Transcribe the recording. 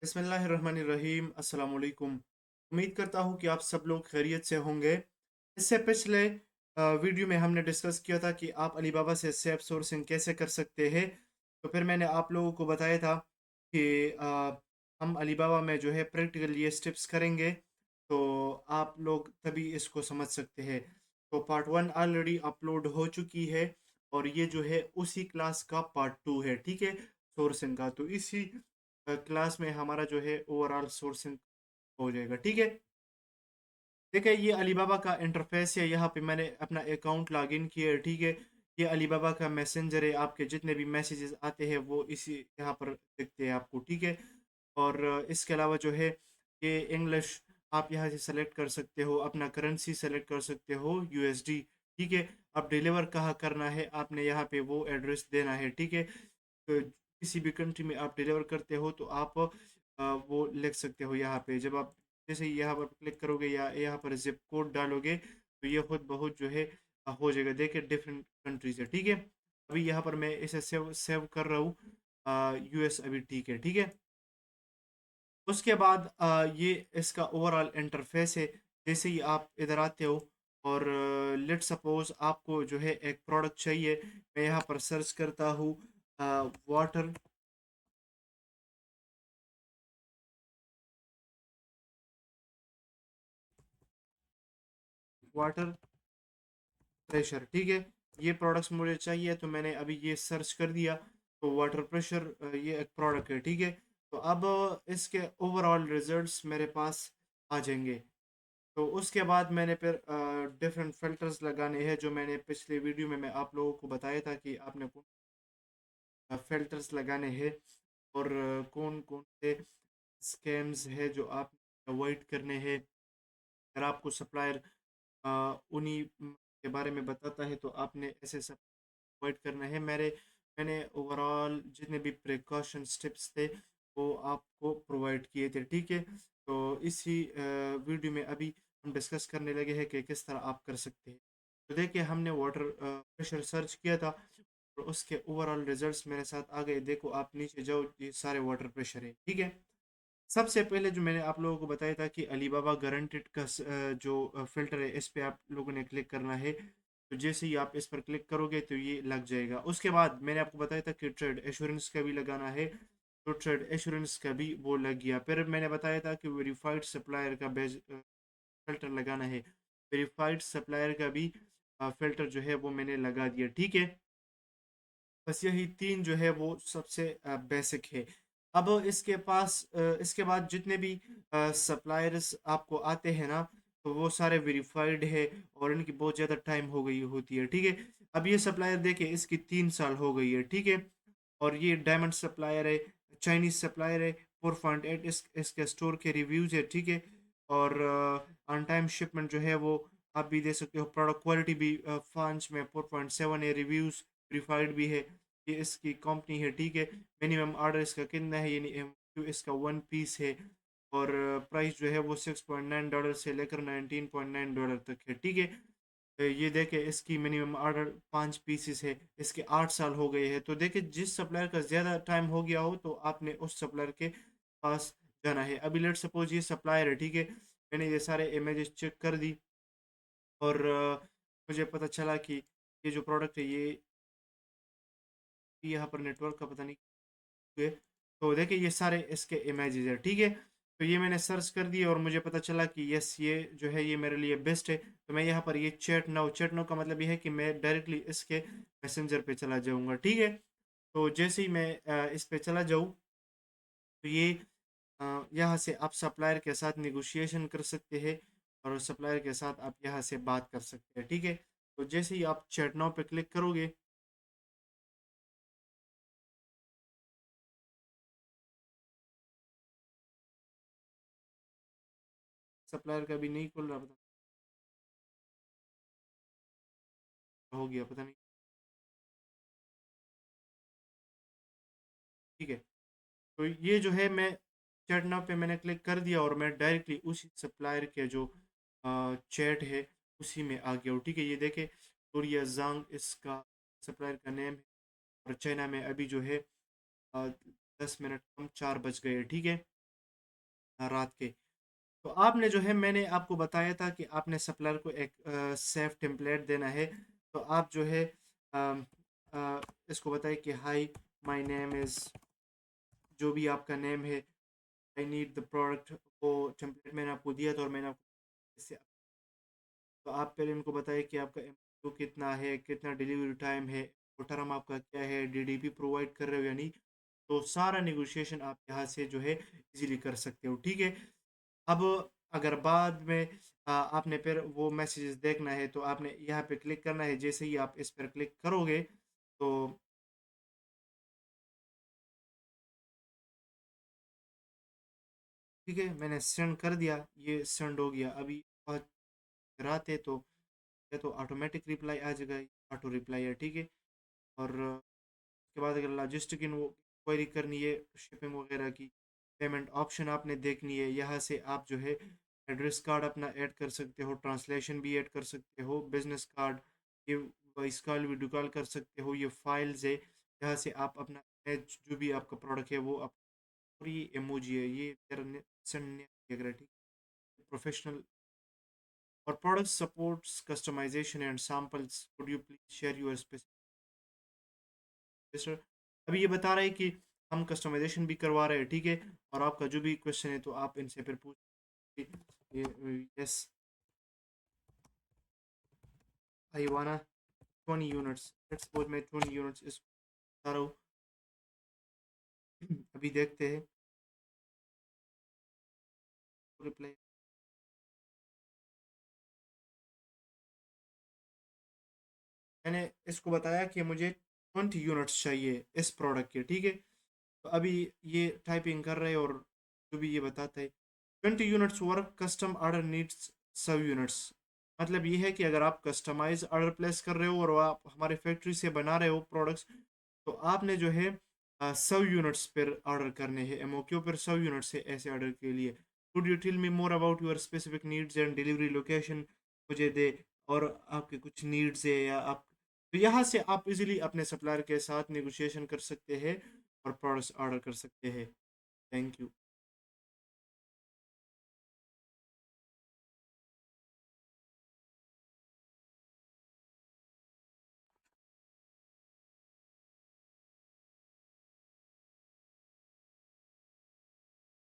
बिस्मिल्लाहिर्रहमानिर्रहीम अस्सलाम वालेकुम। उम्मीद करता हूँ कि आप सब लोग खैरियत से होंगे। इससे पिछले वीडियो में हमने डिस्कस किया था कि आप अलीबाबा से सेफ सोर्सिंग कैसे कर सकते हैं। तो फिर मैंने आप लोगों को बताया था कि हम अलीबाबा में जो है प्रैक्टिकल ये स्टेप्स करेंगे, तो आप लोग तभी इसको समझ सकते हैं। तो पार्ट वन ऑलरेडी अपलोड हो चुकी है और ये जो है उसी क्लास का पार्ट टू है, ठीक है, सोर्सिंग का। तो इसी क्लास में हमारा जो है ओवरऑल सोर्सिंग हो जाएगा, ठीक है। देखिए, ये अलीबाबा का इंटरफेस है। यहाँ पे मैंने अपना अकाउंट लॉगिन किया है, ठीक है। ये अलीबाबा का मैसेंजर है, आपके जितने भी मैसेजेस आते हैं वो इसी यहाँ पर दिखते हैं आपको, ठीक है। और इसके अलावा जो है ये इंग्लिश आप यहाँ से सेलेक्ट कर सकते हो, अपना करेंसी सेलेक्ट कर सकते हो यूएसडी, ठीक है। अब डिलीवर कहाँ करना है आपने यहाँ पे वो एड्रेस देना है, ठीक है। तो किसी भी कंट्री में आप डिलीवर करते हो तो आप वो लिख सकते हो यहाँ पे। जब आप जैसे ही यहाँ पर क्लिक करोगे या यहाँ पर जिप कोड डालोगे तो ये खुद बहुत जो है हो जाएगा। देखिए डिफरेंट कंट्रीज है, ठीक है। अभी यहाँ पर मैं इसे सेव सेव कर रहा हूँ यूएस, अभी ठीक है, ठीक है। उसके बाद ये इसका ओवरऑल इंटरफेस है। जैसे ही आप इधर आते हो और लेट सपोज आपको जो है एक प्रोडक्ट चाहिए, मैं यहाँ पर सर्च करता हूँ वाटर वाटर प्रेशर, ठीक है। ये प्रोडक्ट्स मुझे चाहिए तो मैंने अभी ये सर्च कर दिया। तो वाटर प्रेशर ये एक प्रोडक्ट है, ठीक है। तो अब इसके ओवरऑल रिजल्ट्स मेरे पास आ जाएंगे। तो उसके बाद मैंने फिर डिफरेंट फिल्टर्स लगाने हैं, जो मैंने पिछले वीडियो में मैं आप लोगों को बताया था कि आपने कौन फिल्टर्स लगाने हैं और कौन कौन से स्कैम्स है जो आप अवॉइड करने हैं। अगर आपको सप्लायर उन्हीं के बारे में बताता है तो आपने ऐसे सब अवॉइड करना है। मैंने ओवरऑल जितने भी प्रिकॉशन स्टेप्स थे वो आपको प्रोवाइड किए थे, ठीक है। तो इसी वीडियो में अभी हम डिस्कस करने लगे हैं कि किस तरह आप कर सकते हैं। तो देखिए, हमने वाटर प्रेशर सर्च किया था और उसके ओवरऑल रिजल्ट्स मेरे साथ आ गए। देखो, आप नीचे जाओ, ये सारे वाटर प्रेशर है, ठीक है। सबसे पहले जो मैंने आप लोगों को बताया था कि अलीबाबा गारंटेड का जो फ़िल्टर है, इस पे आप लोगों ने क्लिक करना है। तो जैसे ही आप इस पर क्लिक करोगे तो ये लग जाएगा। उसके बाद मैंने आपको बताया था कि ट्रेड एश्योरेंस का भी लगाना है, तो ट्रेड एश्योरेंस का भी वो लग गया। फिर मैंने बताया था कि वेरीफाइड सप्लायर का बेज फ़िल्टर लगाना है। वेरीफाइड सप्लायर का भी फ़िल्टर जो है वो मैंने लगा दिया, ठीक है। बस यही तीन जो है वो सबसे बेसिक है। अब इसके बाद जितने भी सप्लायर्स आपको आते हैं ना, तो वो सारे वेरीफाइड है और इनकी बहुत ज़्यादा टाइम हो गई होती है, ठीक है। अब ये सप्लायर देखिए, इसकी 3 साल हो गई है, ठीक है। और ये डायमंड सप्लायर है, चाइनीज सप्लायर है। 4.8 इसके स्टोर के रिव्यूज़ है, ठीक है। और ऑन टाइम शिपमेंट जो है वो आप भी दे सकते हो। प्रोडक्ट क्वालिटी भी 5 में 4.7 है, रिव्यूज़ वेरीफाइड भी है। ये इसकी कंपनी है, ठीक है। मिनिमम ऑर्डर इसका कितना है, यानी इसका 1 पीस है। और प्राइस जो है वो $6.9 से लेकर $19.9 तक है, ठीक है। ये देखे, इसकी मिनिमम ऑर्डर 5 पीसेस है, इसके 8 साल हो गए हैं। तो देखे, जिस सप्लायर का ज़्यादा टाइम हो गया हो तो आपने उस सप्लायर के पास जाना है। अभी लेट सपोज ये सप्लायर है, ठीक है। मैंने ये सारे इमेजेस चेक कर दी और मुझे पता चला कि ये जो प्रोडक्ट है ये यहाँ पर नेटवर्क का पता नहीं हुए। तो देखिए, ये सारे इसके इमेजेस है, ठीक है। तो ये मैंने सर्च कर दिया और मुझे पता चला कि यस, ये जो है ये मेरे लिए बेस्ट है। तो मैं यहाँ पर ये चैट नाउ का मतलब ये है कि मैं डायरेक्टली इसके मैसेंजर पे चला जाऊँगा, ठीक है। तो जैसे ही मैं इस पे चला जाऊँ तो ये यहाँ से आप सप्लायर के साथ नेगोशिएशन कर सकते हैं और सप्लायर के साथ आप यहाँ से बात कर सकते हैं, ठीक है। तो जैसे ही आप चैट नाउ पे क्लिक करोगे, सप्लायर का भी नहीं खुल रहा, पता हो गया, पता नहीं, ठीक है। तो ये जो है, मैं चैट नाउ पे मैंने क्लिक कर दिया और मैं डायरेक्टली उसी सप्लायर के जो चैट है उसी में आ गया हूँ, ठीक है। ये देखे, कोरिया जांग इसका सप्लायर का नेम है। और चाइना में अभी जो है 10 मिनट कम 4 बज गए, ठीक है। रात के। तो आपने जो है मैंने आपको बताया था कि आपने सप्लायर को एक सेफ टेम्पलेट देना है। तो आप जो है अम, इसको बताइए कि हाय, माय नेम इज़, जो भी आपका नेम है, आई नीड द प्रोडक्ट। वो टेम्पलेट मैंने आपको दिया था और मैंने आपको इससे, तो आप पहले उनको बताइए कि आपका एमओक्यू कितना है, कितना डिलीवरी टाइम है, टर्म आपका क्या है, डीडीपी प्रोवाइड कर रहे हो या नहीं। तो सारा नेगोशिएशन आप यहाँ से जो है इजीली कर सकते हो, ठीक है। अब अगर बाद में आपने फिर वो मैसेजेस देखना है तो आपने यहाँ पे क्लिक करना है। जैसे ही आप इस पर क्लिक करोगे तो ठीक है, मैंने सेंड कर दिया, ये सेंड हो गया। अभी बहुत रात है तो या तो ऑटोमेटिक रिप्लाई आ जाएगा, ऑटो रिप्लाई है, ठीक है। और उसके बाद अगर लॉजिस्टिक इन क्वेरी करनी है, शिपिंग वगैरह की, पेमेंट ऑप्शन आपने देखनी है। यहाँ से आप जो है एड्रेस कार्ड अपना ऐड कर सकते हो, ट्रांसलेशन भी ऐड कर सकते हो, बिजनेस कार्ड, ये वॉइस कॉल, वीडियो कॉल कर सकते हो। ये फाइल्स है, यहाँ से आप अपना इमेज जो भी आपका प्रोडक्ट है वो आप, और ये इमोजी है, ये ठीक, प्रोफेशनल। और product supports customisation and samples, could you please share your specific. अभी ये बता रहा है कि हम कस्टमाइजेशन भी करवा रहे हैं, ठीक है। और आपका जो भी क्वेश्चन है तो आप इनसे फिर पूछ, यस आई वाना 20 यूनिट्स, लेट्स सपोज मैं 20 यूनिट्स इस बता रहा हूँ। अभी देखते हैं रिप्लाई। मैंने इसको बताया कि मुझे 20 यूनिट्स चाहिए इस प्रोडक्ट के, ठीक है। तो अभी ये टाइपिंग कर रहे हैं और जो भी ये बताता है, 20 units work, custom order needs सब यूनिट्स। मतलब ये है कि अगर आप कस्टमाइज ऑर्डर प्लेस कर रहे हो और आप हमारे फैक्ट्री से बना रहे हो प्रोडक्ट्स, तो आपने जो है 100 यूनिट्स पर ऑर्डर करने हैं, एमओक्यू पर 100 यूनिट्स है ऐसे ऑर्डर के लिए। Could you tell me more about your specific needs and delivery location, मुझे दे, और आपके कुछ नीड्स है या आप, तो यहाँ से आप इजीली अपने सप्लायर के साथ नेगोशिएशन कर सकते हैं और प्रोडक्ट्स ऑर्डर कर सकते हैं। Thank you.